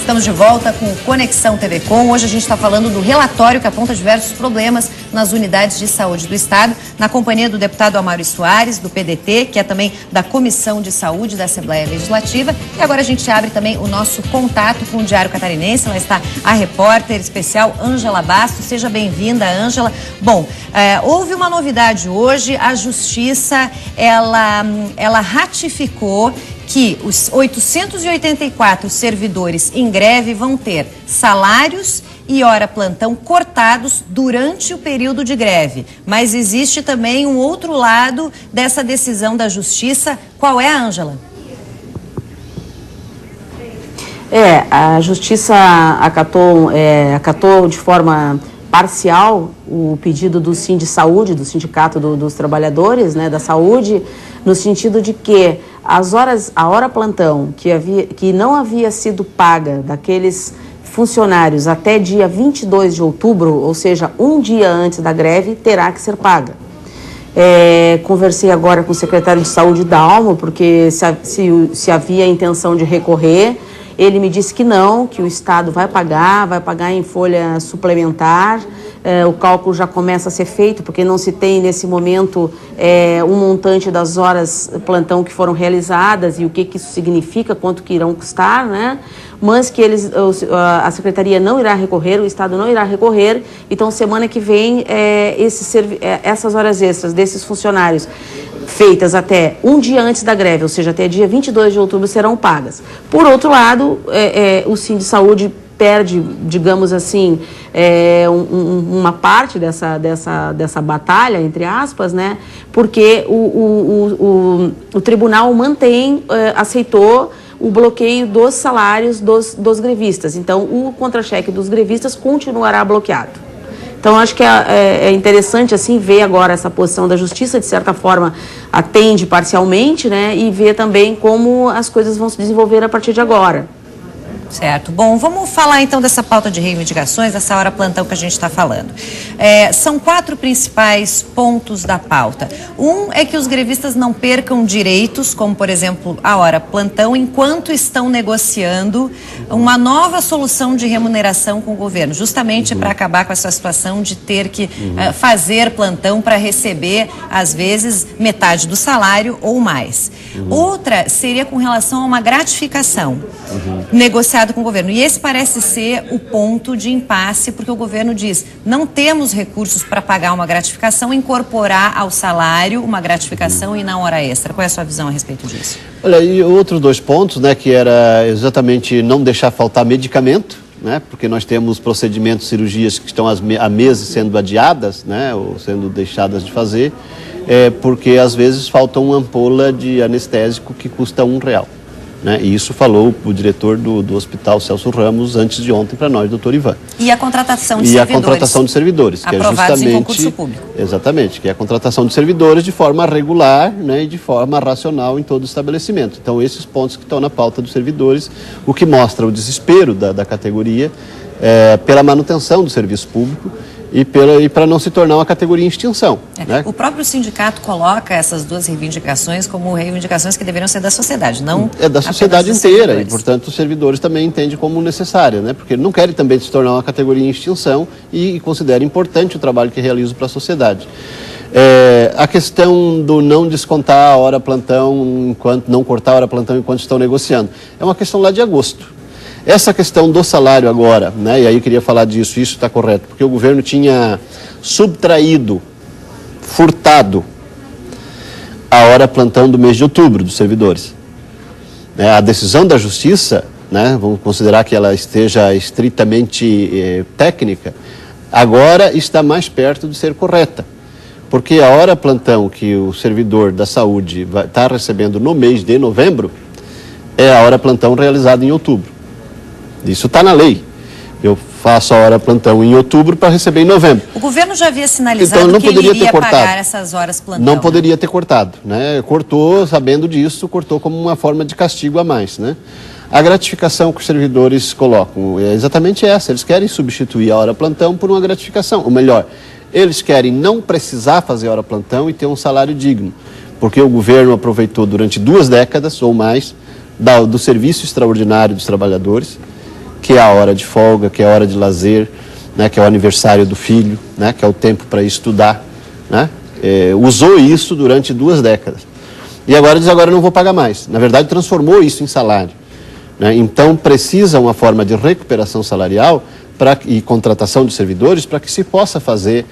Estamos de volta com Conexão TV Com. Hoje a gente está falando do relatório que aponta diversos problemas nas unidades de saúde do Estado, na companhia do deputado Amaury Soares, do PDT, que é também da Comissão de Saúde da Assembleia Legislativa. E agora a gente abre também o nosso contato com o Diário Catarinense. Lá está a repórter especial Ângela Bastos. Seja bem-vinda, Ângela. Bom, houve uma novidade hoje. A Justiça, ela ratificou que os 884 servidores em greve vão ter salários e hora plantão cortados durante o período de greve. Mas existe também um outro lado dessa decisão da Justiça. Qual é, Ângela? A Justiça acatou de forma parcial o pedido do Sindisaúde, do Sindicato dos Trabalhadores, né, da Saúde, no sentido de que a hora plantão que não havia sido paga daqueles funcionários até dia 22 de outubro, ou seja, um dia antes da greve, terá que ser paga. Conversei agora com o secretário de Saúde da Almo, porque se havia intenção de recorrer. Ele me disse que não, que o Estado vai pagar em folha suplementar. O cálculo já começa a ser feito, porque não se tem nesse momento um montante das horas plantão que foram realizadas e o que isso significa, quanto que irão custar, né? Mas que a Secretaria não irá recorrer, o Estado não irá recorrer. Então, semana que vem, essas horas extras desses funcionários feitas até um dia antes da greve, ou seja, até dia 22 de outubro, serão pagas. Por outro lado, o Sindisaúde perde, digamos assim, uma parte dessa batalha, entre aspas, né? Porque o tribunal aceitou o bloqueio dos salários dos grevistas. Então, o contra-cheque dos grevistas continuará bloqueado. Então, acho que é interessante, assim, ver agora essa posição da Justiça, de certa forma, atende parcialmente, né? E ver também como as coisas vão se desenvolver a partir de agora. Certo. Bom, vamos falar então dessa pauta de reivindicações, dessa hora plantão que a gente está falando. São 4 principais pontos da pauta. Um é que os grevistas não percam direitos, como por exemplo a hora plantão, enquanto estão negociando uma nova solução de remuneração com o governo, justamente para acabar com essa situação de ter que fazer plantão para receber, às vezes, metade do salário ou mais. Outra seria com relação a uma gratificação negociada com o governo. E esse parece ser o ponto de impasse, porque o governo diz, não temos recursos para pagar uma gratificação, incorporar ao salário uma gratificação e na hora extra. Qual é a sua visão a respeito disso? Olha, e outros 2 pontos, né, que era exatamente não deixar faltar medicamento, né, porque nós temos procedimentos, cirurgias que estão há meses sendo adiadas, né, ou sendo deixadas de fazer, porque às vezes falta uma ampola de anestésico que custa R$1. Né? E isso falou o diretor do Hospital Celso Ramos antes de ontem para nós, doutor Ivan. E a contratação de servidores. E a contratação de servidores, que é justamente em concurso público. Exatamente, que é a contratação de servidores de forma regular, né, e de forma racional em todo o estabelecimento. Então, esses pontos que estão na pauta dos servidores, o que mostra o desespero da categoria pela manutenção do serviço público e para não se tornar uma categoria em extinção. Né? O próprio sindicato coloca essas 2 reivindicações como reivindicações que deveriam ser da sociedade, não da sociedade inteira, e portanto os servidores também entendem como necessária, né? Porque não querem também se tornar uma categoria em extinção e consideram importante o trabalho que realizam para a sociedade. A questão do não descontar a hora plantão, não cortar a hora plantão enquanto estão negociando, é uma questão lá de agosto. Essa questão do salário agora, né, e aí eu queria falar disso, isso está correto, porque o governo tinha furtado a hora plantão do mês de outubro dos servidores. A decisão da Justiça, né, vamos considerar que ela esteja estritamente técnica, agora está mais perto de ser correta. Porque a hora plantão que o servidor da saúde está recebendo no mês de novembro é a hora plantão realizada em outubro. Isso está na lei. Eu faço a hora plantão em outubro para receber em novembro. O governo já havia sinalizado então, que ele iria pagar essas horas plantão. Não poderia ter cortado, né? Cortou, sabendo disso, cortou como uma forma de castigo a mais, né? A gratificação que os servidores colocam é exatamente essa. Eles querem substituir a hora plantão por uma gratificação. Ou melhor, eles querem não precisar fazer hora plantão e ter um salário digno. Porque o governo aproveitou durante 2 décadas ou mais do serviço extraordinário dos trabalhadores que é a hora de folga, que é a hora de lazer, né, que é o aniversário do filho, né, que é o tempo para estudar, né, usou isso durante 2 décadas. E agora diz, agora eu não vou pagar mais. Na verdade, transformou isso em salário, né? Então, precisa uma forma de recuperação salarial e contratação de servidores para que se possa fazer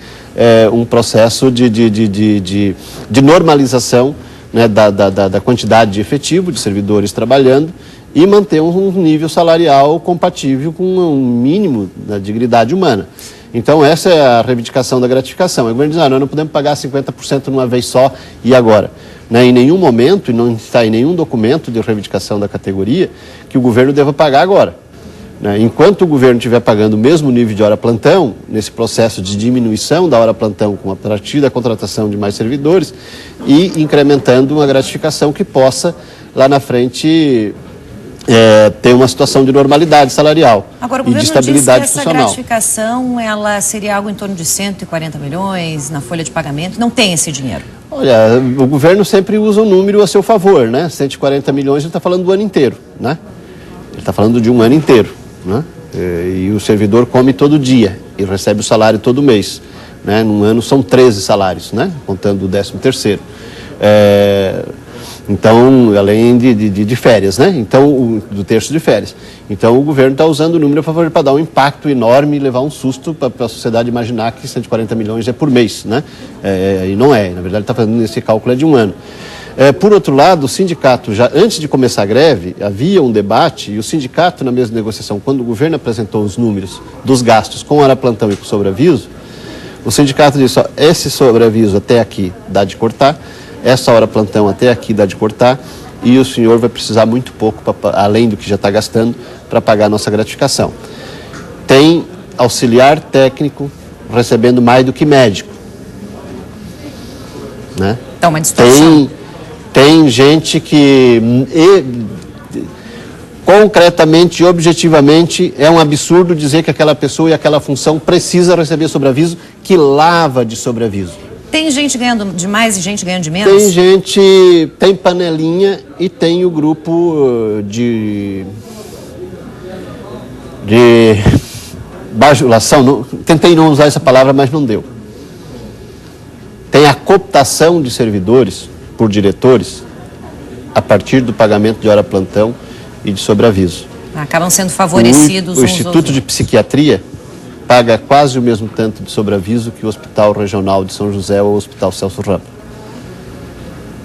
um processo de normalização, né, da quantidade de efetivo de servidores trabalhando e manter um nível salarial compatível com um mínimo da dignidade humana. Então, essa é a reivindicação da gratificação. O governo diz, nós não podemos pagar 50% numa vez só e agora. Né? Em nenhum momento, e não está em nenhum documento de reivindicação da categoria, que o governo deva pagar agora. Né? Enquanto o governo estiver pagando o mesmo nível de hora-plantão, nesse processo de diminuição da hora-plantão a partir da contratação de mais servidores e incrementando uma gratificação que possa, lá na frente, ter uma situação de normalidade salarial. Agora, o e de estabilidade disse que essa funcional. gratificação ela seria algo em torno de 140 milhões na folha de pagamento. Não tem esse dinheiro. Olha, o governo sempre usa um número a seu favor, né? 140 milhões, ele está falando do ano inteiro, né? Ele está falando de um ano inteiro, né? E o servidor come todo dia e recebe o salário todo mês, né? Num ano são 13 salários, né? Contando o 13º. Então, além de férias, né? Então, do terço de férias. Então, o governo está usando o número a favor para dar um impacto enorme e levar um susto para a sociedade imaginar que 140 milhões é por mês, né? E não é. Na verdade, está fazendo esse cálculo de um ano. Por outro lado, o sindicato, já antes de começar a greve, havia um debate e o sindicato, na mesma negociação, quando o governo apresentou os números dos gastos com hora-plantão e com sobreaviso, o sindicato disse, ó, esse sobreaviso até aqui dá de cortar, essa hora-plantão até aqui dá de cortar e o senhor vai precisar muito pouco, além do que já está gastando, para pagar a nossa gratificação. Tem auxiliar técnico recebendo mais do que médico. Né? Então, uma distorção. Tem gente que, concretamente e objetivamente, é um absurdo dizer que aquela pessoa e aquela função precisa receber sobreaviso, que lava de sobreaviso. Tem gente ganhando de mais e gente ganhando de menos? Tem panelinha e tem o grupo de bajulação, tentei não usar essa palavra, mas não deu. Tem a cooptação de servidores por diretores a partir do pagamento de hora-plantão e de sobreaviso. Acabam sendo favorecidos o Instituto de Psiquiatria paga quase o mesmo tanto de sobreaviso que o Hospital Regional de São José ou o Hospital Celso Ramos.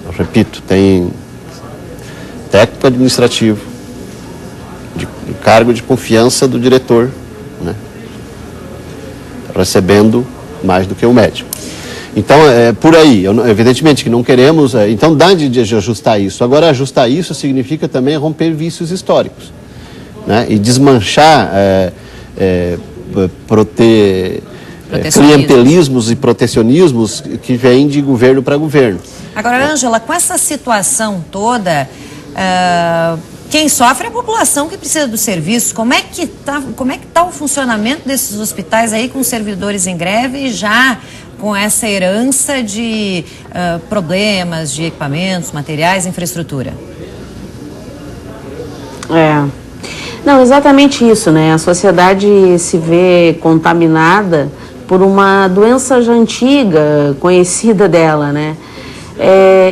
Eu repito, tem técnico administrativo, de cargo de confiança do diretor, né, recebendo mais do que o médico. Então, por aí, evidentemente que não queremos, então dá de ajustar isso. Agora, ajustar isso significa também romper vícios históricos, né, e desmanchar clientelismos e protecionismos que vêm de governo para governo. Agora, Ângela, com essa situação toda, quem sofre é a população que precisa do serviço. Como é que tá o funcionamento desses hospitais aí com servidores em greve e já com essa herança de problemas de equipamentos, materiais, infraestrutura? Não, exatamente isso, né? A sociedade se vê contaminada por uma doença já antiga, conhecida dela, né?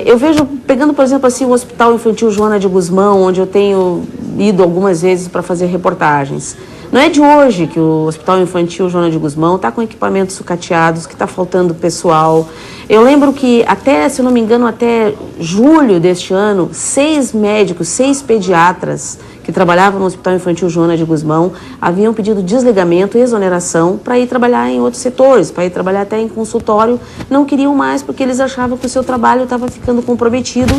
Eu vejo, pegando, por exemplo, assim, o Hospital Infantil Joana de Guzmão, onde eu tenho ido algumas vezes para fazer reportagens. Não é de hoje que o Hospital Infantil Joana de Guzmão está com equipamentos sucateados, que está faltando pessoal. Eu lembro que até, se não me engano, até julho deste ano, 6 médicos, 6 pediatras que trabalhavam no Hospital Infantil Joana de Guzmão haviam pedido desligamento e exoneração para ir trabalhar em outros setores, para ir trabalhar até em consultório. Não queriam mais porque eles achavam que o seu trabalho estava ficando comprometido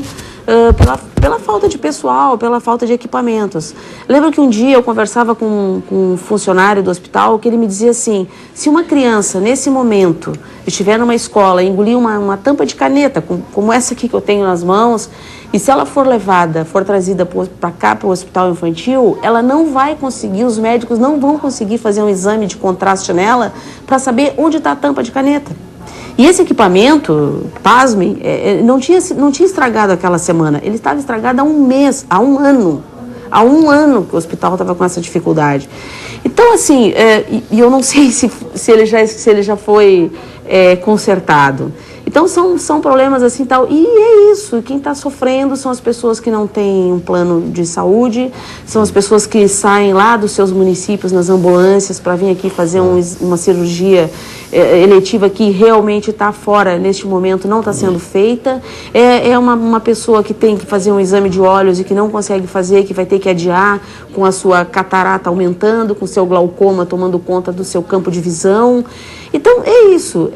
pela falta de pessoal, pela falta de equipamentos. Lembro que um dia eu conversava com um funcionário do hospital que ele me dizia assim, se uma criança nesse momento estiver numa escola e engolir uma tampa de caneta, como essa aqui que eu tenho nas mãos, e se ela for levada, for trazida para cá, para o hospital infantil, ela não vai conseguir, os médicos não vão conseguir fazer um exame de contraste nela para saber onde está a tampa de caneta. E esse equipamento, pasmem, não tinha estragado aquela semana, ele estava estragado há um mês, há um ano. há 1 ano que o hospital estava com essa dificuldade. Então, assim, e eu não sei se ele já foi consertado. Então, são problemas assim tal. E é isso, quem está sofrendo são as pessoas que não têm um plano de saúde, são as pessoas que saem lá dos seus municípios nas ambulâncias para vir aqui fazer uma cirurgia eletiva que realmente está fora, neste momento não está sendo feita. É uma pessoa que tem que fazer um exame de olhos e que não consegue fazer, que vai ter que adiar, com a sua catarata aumentando, com o seu glaucoma tomando conta do seu campo de visão. Então, é isso.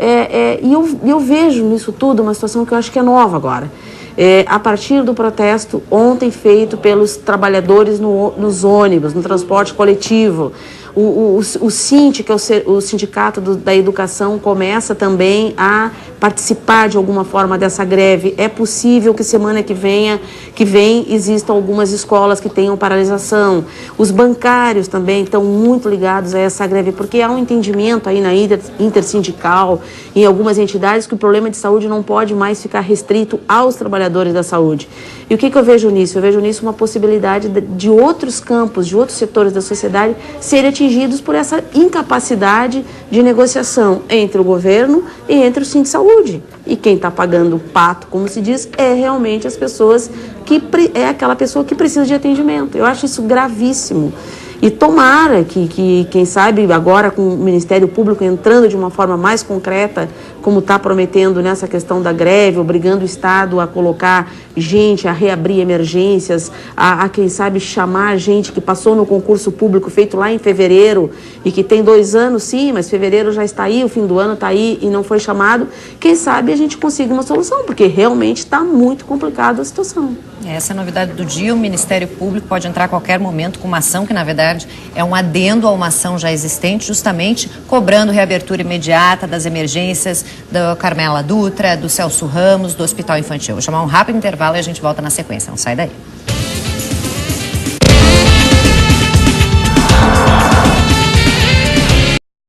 E eu vejo nisso tudo uma situação que eu acho que é nova agora. A partir do protesto ontem feito pelos trabalhadores nos ônibus, no transporte coletivo, o SINT, que é o Sindicato da Educação, começa também a participar de alguma forma dessa greve. É possível que semana que vem existam algumas escolas que tenham paralisação. Os bancários também estão muito ligados a essa greve, porque há um entendimento aí na intersindical, em algumas entidades, que o problema de saúde não pode mais ficar restrito aos trabalhadores da saúde. E o que eu vejo nisso? Eu vejo nisso uma possibilidade de outros campos, de outros setores da sociedade serem atingidos por essa incapacidade de negociação entre o governo e entre o Sindsaúde. E quem está pagando o pato, como se diz, é realmente as pessoas é aquela pessoa que precisa de atendimento. Eu acho isso gravíssimo. E tomara que, quem sabe, agora com o Ministério Público entrando de uma forma mais concreta, como está prometendo nessa questão da greve, obrigando o Estado a colocar gente, a reabrir emergências, a quem sabe, chamar gente que passou no concurso público feito lá em fevereiro e que tem 2 anos, sim, mas fevereiro já está aí, o fim do ano está aí e não foi chamado. Quem sabe a gente consiga uma solução, porque realmente está muito complicada a situação. Essa é a novidade do dia. O Ministério Público pode entrar a qualquer momento com uma ação que, na verdade, é um adendo a uma ação já existente, justamente cobrando reabertura imediata das emergências da Carmela Dutra, do Celso Ramos, do Hospital Infantil. Vou chamar um rápido intervalo e a gente volta na sequência. Não sai daí.